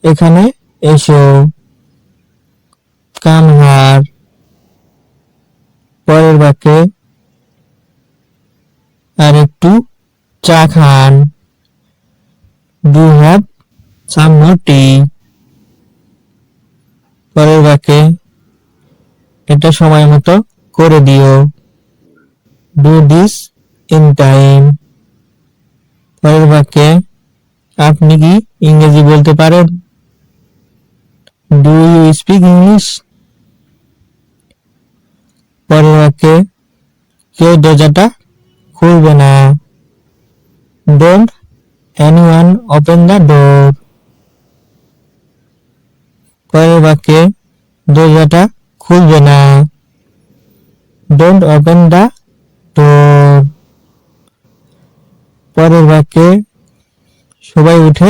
এখানে এসো। Come here. পরের বাক্যে আর একটু চা খান। ডু হ্যাভ সাম মোর টি। পরের বাক্যে এটা সময় মতো করে দিও। Do this in time. পরের বাক্যে আপনি কি ইংরেজি বলতে পারেন? Do you speak English? পরের বাক্যে কেউ দরজাটা খুলবে না। Don't anyone open the door. পরের বাক্যে দরজাটা খুলবে না। Don't open the door. পরের বাক্যে সবাই উঠে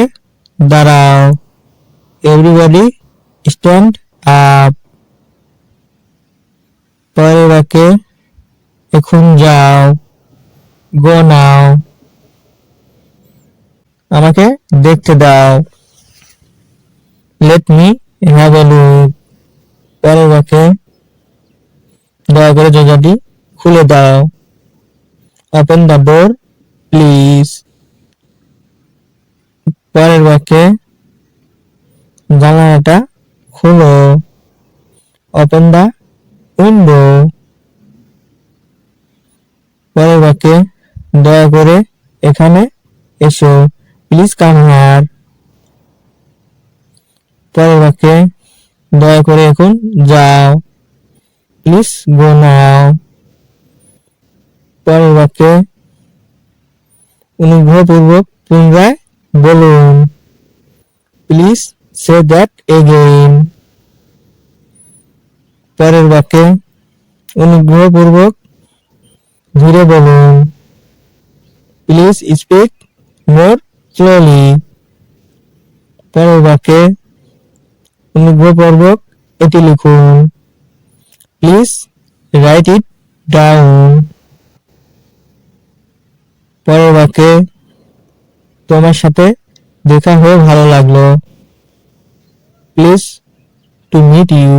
দাঁড়াও। Everybody stand up. পরের বাক্যে এখন যাও। Go now. আমাকে দেখতে দাও। Let me have a look. পরের বাক্যে দয়া করে দরজাটি খুলে দাও। Open the door please. পরের বাক্যে জানালাটা খুলো। Open the window. পরের বাক্যে দয়া করে এখানে এসো। Please come here. পরের বাক্যে দয়া করে এখন যাও। Please go now. পরের বাক্যে অনুগ্রহপূর্বক পুনরায় বলুন। Please say that again. পরের বাক্যে অনুগ্রহপূর্বক ধীরে বলুন। Please speak more slowly. পরের বাক্যে অনুগ্রহপূর্বক এটি লিখুন। Please write it down. পরের বাক্যে তোমার সাথে দেখা হয়ে ভালো লাগলো। Please to meet you.